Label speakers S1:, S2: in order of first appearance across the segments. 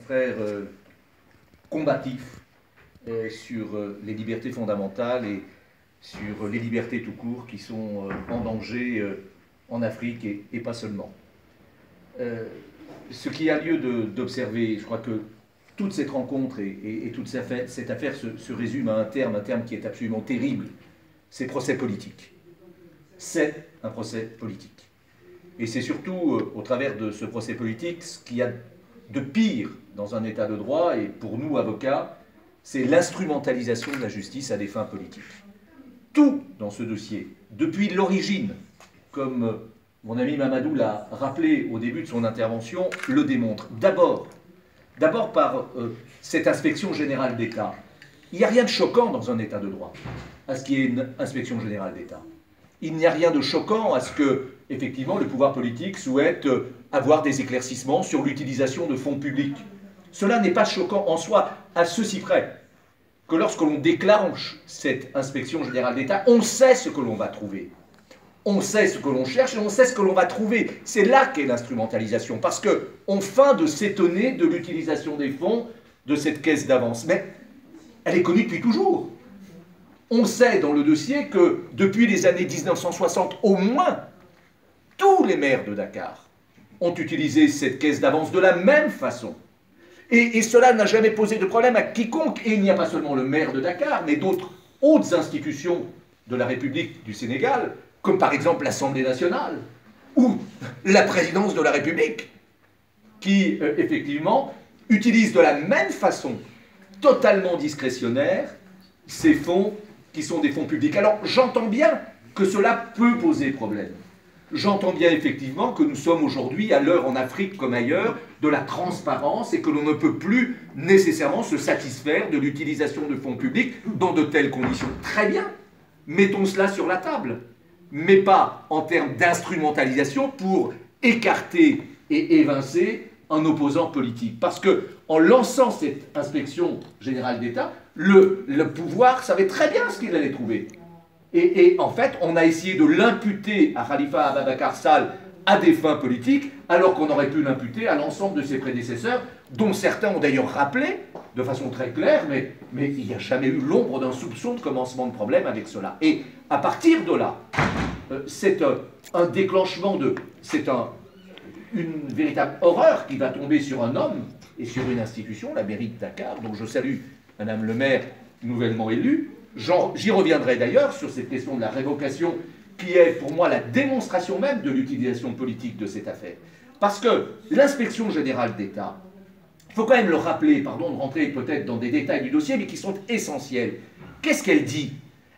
S1: Frère combatif sur les libertés fondamentales et sur les libertés tout court qui sont en danger en Afrique et pas seulement. Ce qui a lieu d'observer, je crois que toute cette rencontre et toute cette affaire se résume à un terme qui est absolument terrible, c'est procès politique. C'est un procès politique. Et c'est surtout au travers de ce procès politique ce qu'il y a de pire dans un état de droit, et pour nous, avocats, c'est l'instrumentalisation de la justice à des fins politiques. Tout dans ce dossier, depuis l'origine, comme mon ami Mamadou l'a rappelé au début de son intervention, le démontre. D'abord par cette inspection générale d'État. Il n'y a rien de choquant dans un état de droit à ce qu'il y ait une inspection générale d'État. Il n'y a rien de choquant à ce que, effectivement, le pouvoir politique souhaite avoir des éclaircissements sur l'utilisation de fonds publics. Cela n'est pas choquant en soi, à ceci près que lorsque l'on déclenche cette inspection générale d'État, on sait ce que l'on va trouver. On sait ce que l'on cherche et on sait ce que l'on va trouver. C'est là qu'est l'instrumentalisation, parce qu'on feint de s'étonner de l'utilisation des fonds de cette caisse d'avance. Mais elle est connue depuis toujours. On sait dans le dossier que depuis les années 1960, au moins, tous les maires de Dakar ont utilisé cette caisse d'avance de la même façon. Et cela n'a jamais posé de problème à quiconque. Et il n'y a pas seulement le maire de Dakar, mais d'autres hautes institutions de la République du Sénégal, comme par exemple l'Assemblée nationale, ou la présidence de la République, qui, effectivement, utilisent de la même façon, totalement discrétionnaire, ces fonds qui sont des fonds publics. Alors, j'entends bien que cela peut poser problème. J'entends bien effectivement que nous sommes aujourd'hui, à l'heure en Afrique comme ailleurs, de la transparence et que l'on ne peut plus nécessairement se satisfaire de l'utilisation de fonds publics dans de telles conditions. Très bien, mettons cela sur la table, mais pas en termes d'instrumentalisation pour écarter et évincer un opposant politique. Parce que en lançant cette inspection générale d'État, le pouvoir savait très bien ce qu'il allait trouver. Et en fait, on a essayé de l'imputer à Khalifa Ababakar Sall à des fins politiques, alors qu'on aurait pu l'imputer à l'ensemble de ses prédécesseurs, dont certains ont d'ailleurs rappelé, de façon très claire, mais il n'y a jamais eu l'ombre d'un soupçon de commencement de problème avec cela. Et à partir de là, c'est un déclenchement de... c'est une véritable horreur qui va tomber sur un homme et sur une institution, la mairie de Dakar, dont je salue Madame le maire nouvellement élue. J'y reviendrai d'ailleurs sur cette question de la révocation, qui est pour moi la démonstration même de l'utilisation politique de cette affaire. Parce que l'inspection générale d'État, il faut quand même le rappeler, pardon de rentrer peut-être dans des détails du dossier, mais qui sont essentiels. Qu'est-ce qu'elle dit?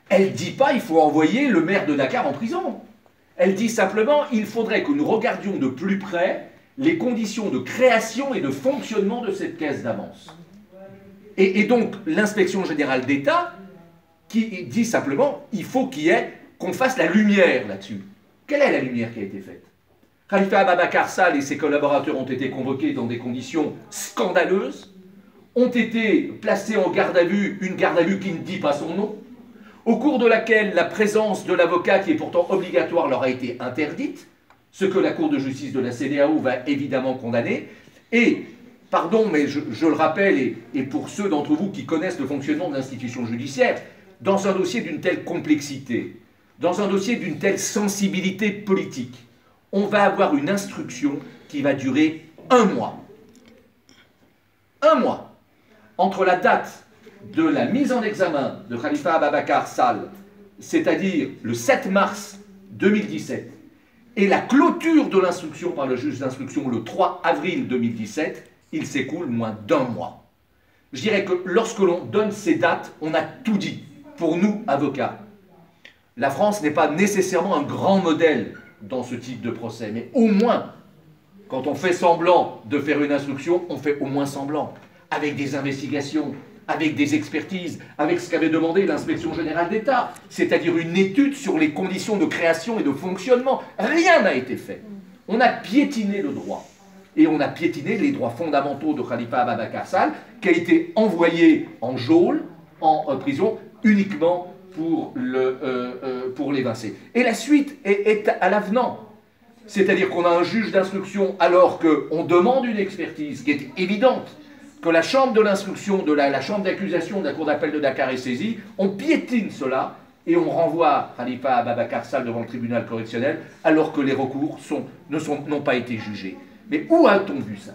S1: Elle ne dit pas il faut envoyer le maire de Dakar en prison. Elle dit simplement il faudrait que nous regardions de plus près les conditions de création et de fonctionnement de cette caisse d'avance. Et donc l'inspection générale d'État qui dit simplement il faut qu'on fasse la lumière là-dessus. Quelle est la lumière qui a été faite? Khalifa Ababakar Sall et ses collaborateurs ont été convoqués dans des conditions scandaleuses, ont été placés en garde à vue, une garde à vue qui ne dit pas son nom, au cours de laquelle la présence de l'avocat, qui est pourtant obligatoire, leur a été interdite, ce que la Cour de justice de la CEDEAO va évidemment condamner. Et, pardon, mais je le rappelle, et pour ceux d'entre vous qui connaissent le fonctionnement de l'institution judiciaire, dans un dossier d'une telle complexité, dans un dossier d'une telle sensibilité politique, on va avoir une instruction qui va durer 1 mois. 1 mois. Entre la date de la mise en examen de Khalifa Ababakar Sall, c'est-à-dire le 7 mars 2017, et la clôture de l'instruction par le juge d'instruction le 3 avril 2017, il s'écoule moins d'1 mois. Je dirais que lorsque l'on donne ces dates, on a tout dit. Pour nous, avocats, la France n'est pas nécessairement un grand modèle dans ce type de procès, mais au moins, quand on fait semblant de faire une instruction, on fait au moins semblant, avec des investigations, avec des expertises, avec ce qu'avait demandé l'inspection générale d'État, c'est-à-dire une étude sur les conditions de création et de fonctionnement. Rien n'a été fait. On a piétiné le droit. Et on a piétiné les droits fondamentaux de Khalifa Ababakar Sall, qui a été envoyé en geôle, en prison, uniquement pour l'évincer. Et la suite est à l'avenant. C'est-à-dire qu'on a un juge d'instruction alors qu'on demande une expertise qui est évidente, que la chambre de l'instruction, la chambre d'accusation de la cour d'appel de Dakar est saisie, on piétine cela et on renvoie Khalifa Ababacar Sall devant le tribunal correctionnel alors que les recours n'ont pas été jugés. Mais où a-t-on vu ça?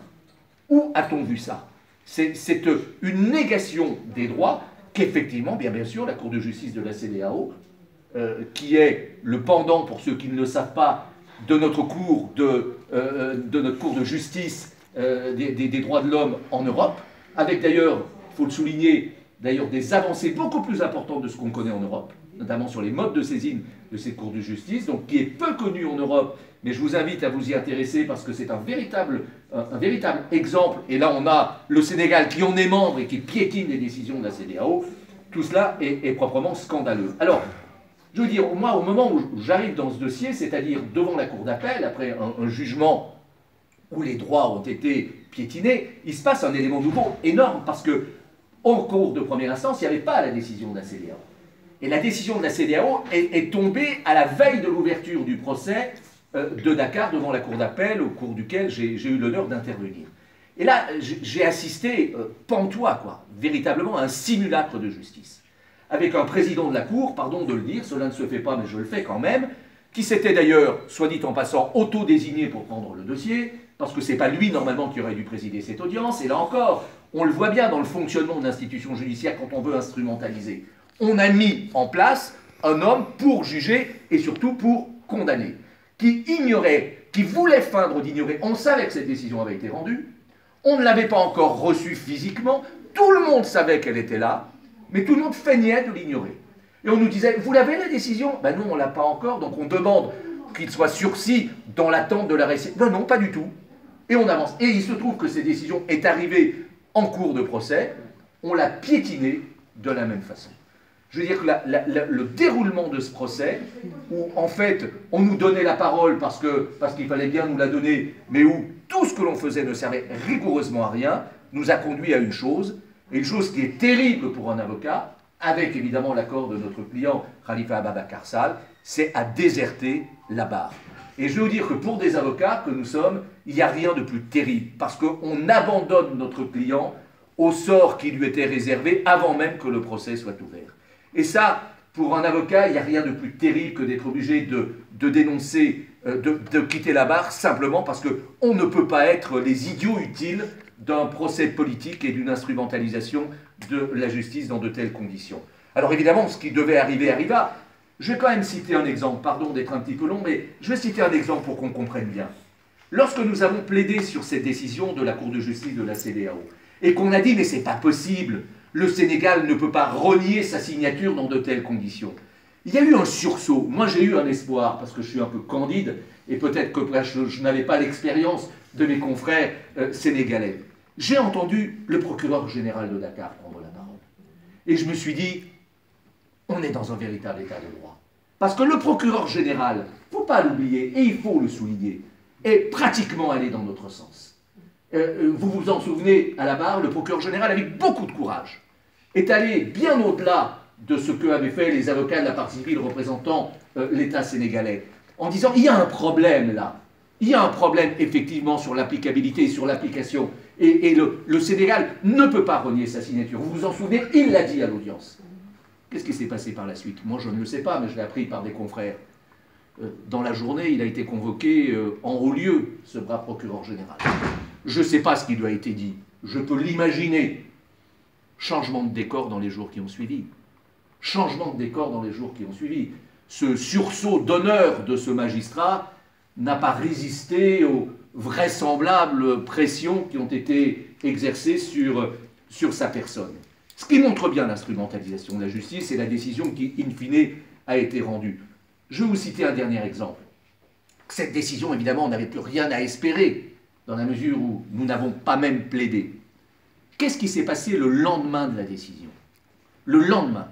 S1: Où a-t-on vu ça? C'est une négation des droits qu'effectivement, bien sûr, la Cour de justice de la CEDEAO, qui est le pendant, pour ceux qui ne le savent pas, de notre cour de justice des droits de l'homme en Europe, avec d'ailleurs, il faut le souligner, d'ailleurs des avancées beaucoup plus importantes de ce qu'on connaît en Europe, notamment sur les modes de saisine de cette Cour de justice, donc qui est peu connue en Europe, mais je vous invite à vous y intéresser parce que c'est un véritable exemple. Et là, on a le Sénégal qui en est membre et qui piétine les décisions de la CEDEAO. Tout cela est proprement scandaleux. Alors, je veux dire, moi, au moment où j'arrive dans ce dossier, c'est-à-dire devant la Cour d'appel, après un jugement où les droits ont été piétinés, il se passe un élément nouveau énorme parce que, en cours de première instance, il n'y avait pas la décision de la CEDEAO. Et la décision de la CEDEAO est tombée à la veille de l'ouverture du procès de Dakar devant la cour d'appel, au cours duquel j'ai eu l'honneur d'intervenir. Et là, j'ai assisté, pantois, quoi, véritablement à un simulacre de justice. Avec un président de la cour, pardon de le dire, cela ne se fait pas, mais je le fais quand même, qui s'était d'ailleurs, soit dit en passant, auto-désigné pour prendre le dossier, parce que ce n'est pas lui, normalement, qui aurait dû présider cette audience. Et là encore, on le voit bien dans le fonctionnement de l'institution judiciaire quand on veut instrumentaliser. On a mis en place un homme pour juger et surtout pour condamner, qui ignorait, qui voulait feindre d'ignorer. On savait que cette décision avait été rendue, on ne l'avait pas encore reçue physiquement, tout le monde savait qu'elle était là, mais tout le monde feignait de l'ignorer. Et on nous disait, vous l'avez la décision? Ben non, on ne l'a pas encore, donc on demande qu'il soit sursis dans l'attente de la récidive. Ben non, pas du tout. Et on avance. Et il se trouve que cette décision est arrivée en cours de procès, on l'a piétinée de la même façon. Je veux dire que le déroulement de ce procès, où en fait on nous donnait la parole parce qu'il fallait bien nous la donner, mais où tout ce que l'on faisait ne servait rigoureusement à rien, nous a conduit à une chose qui est terrible pour un avocat, avec évidemment l'accord de notre client Khalifa Ababacar Sall, c'est à déserter la barre. Et je veux vous dire que pour des avocats que nous sommes, il n'y a rien de plus terrible, parce qu'on abandonne notre client au sort qui lui était réservé avant même que le procès soit ouvert. Et ça, pour un avocat, il n'y a rien de plus terrible que d'être obligé de dénoncer, de quitter la barre, simplement parce qu'on ne peut pas être les idiots utiles d'un procès politique et d'une instrumentalisation de la justice dans de telles conditions. Alors évidemment, ce qui devait arriver arriva. Je vais quand même citer un exemple, pardon d'être un petit peu long, mais je vais citer un exemple pour qu'on comprenne bien. Lorsque nous avons plaidé sur cette décision de la Cour de justice de la CEDEAO, et qu'on a dit, mais c'est pas possible, le Sénégal ne peut pas renier sa signature dans de telles conditions. Il y a eu un sursaut. Moi, j'ai eu un espoir, parce que je suis un peu candide, et peut-être que je n'avais pas l'expérience de mes confrères sénégalais. J'ai entendu le procureur général de Dakar prendre la parole. Et je me suis dit, on est dans un véritable état de droit. Parce que le procureur général, il ne faut pas l'oublier, et il faut le souligner, est pratiquement allé dans notre sens. Vous vous en souvenez, à la barre, le procureur général, avec beaucoup de courage, est allé bien au-delà de ce qu'avaient fait les avocats de la partie civile représentant l'État sénégalais, en disant, il y a un problème là, il y a un problème effectivement sur l'applicabilité et sur l'application, et le Sénégal ne peut pas renier sa signature. Vous vous en souvenez, il l'a dit à l'audience. Qu'est-ce qui s'est passé par la suite? Moi, je ne le sais pas, mais je l'ai appris par des confrères. Dans la journée, il a été convoqué en haut lieu, ce brave procureur général. Je ne sais pas ce qui lui a été dit. Je peux l'imaginer. Changement de décor dans les jours qui ont suivi. Changement de décor dans les jours qui ont suivi. Ce sursaut d'honneur de ce magistrat n'a pas résisté aux vraisemblables pressions qui ont été exercées sur sa personne. Ce qui montre bien l'instrumentalisation de la justice et la décision qui, in fine, a été rendue. Je vais vous citer un dernier exemple. Cette décision, évidemment, on n'avait plus rien à espérer, dans la mesure où nous n'avons pas même plaidé. Qu'est-ce qui s'est passé le lendemain de la décision? Le lendemain,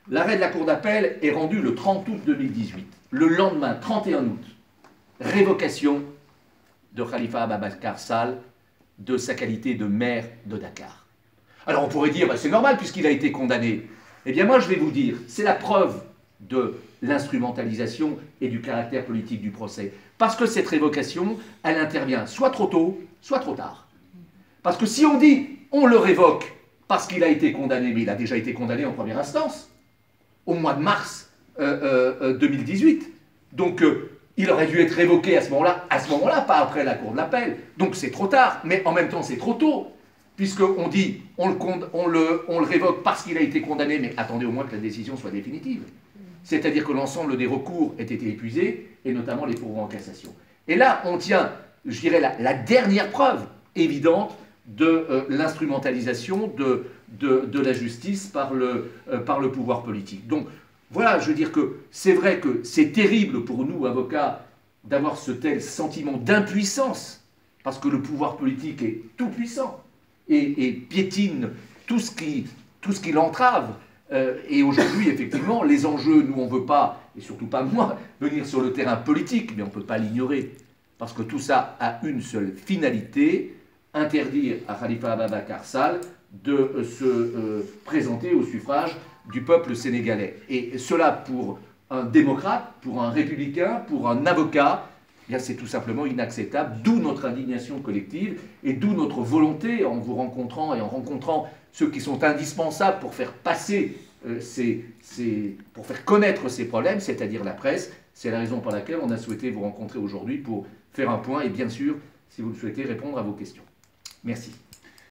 S1: l'arrêt de la Cour d'appel est rendu le 30 août 2018. Le lendemain, 31 août, révocation de Khalifa Ababacar Sall de sa qualité de maire de Dakar. Alors on pourrait dire, bah, c'est normal puisqu'il a été condamné. Eh bien moi je vais vous dire, c'est la preuve de l'instrumentalisation et du caractère politique du procès. Parce que cette révocation, elle intervient soit trop tôt, soit trop tard. Parce que si on dit, on le révoque parce qu'il a été condamné, mais il a déjà été condamné en première instance, au mois de mars 2018. Donc, il aurait dû être révoqué à ce moment-là, pas après la Cour de l'appel. Donc c'est trop tard, mais en même temps c'est trop tôt, puisqu'on dit on le révoque parce qu'il a été condamné, mais attendez au moins que la décision soit définitive. C'est-à-dire que l'ensemble des recours ait été épuisé, et notamment les pourvois en cassation. Et là, on tient, je dirais, la dernière preuve évidente de l'instrumentalisation de la justice par le pouvoir politique. Donc, voilà, je veux dire que c'est vrai que c'est terrible pour nous, avocats, d'avoir ce tel sentiment d'impuissance, parce que le pouvoir politique est tout puissant et piétine tout ce qui l'entrave. Et aujourd'hui, effectivement, les enjeux, nous, on ne veut pas, et surtout pas moi, venir sur le terrain politique, mais on ne peut pas l'ignorer, parce que tout ça a une seule finalité, interdire à Khalifa Ababacar Sall de se présenter au suffrage du peuple sénégalais. Et cela, pour un démocrate, pour un républicain, pour un avocat, c'est tout simplement inacceptable, d'où notre indignation collective et d'où notre volonté, en vous rencontrant et en rencontrant ceux qui sont indispensables pour faire passer, pour faire connaître ces problèmes, c'est-à-dire la presse. C'est la raison pour laquelle on a souhaité vous rencontrer aujourd'hui pour faire un point et bien sûr, si vous le souhaitez, répondre à vos questions. Merci.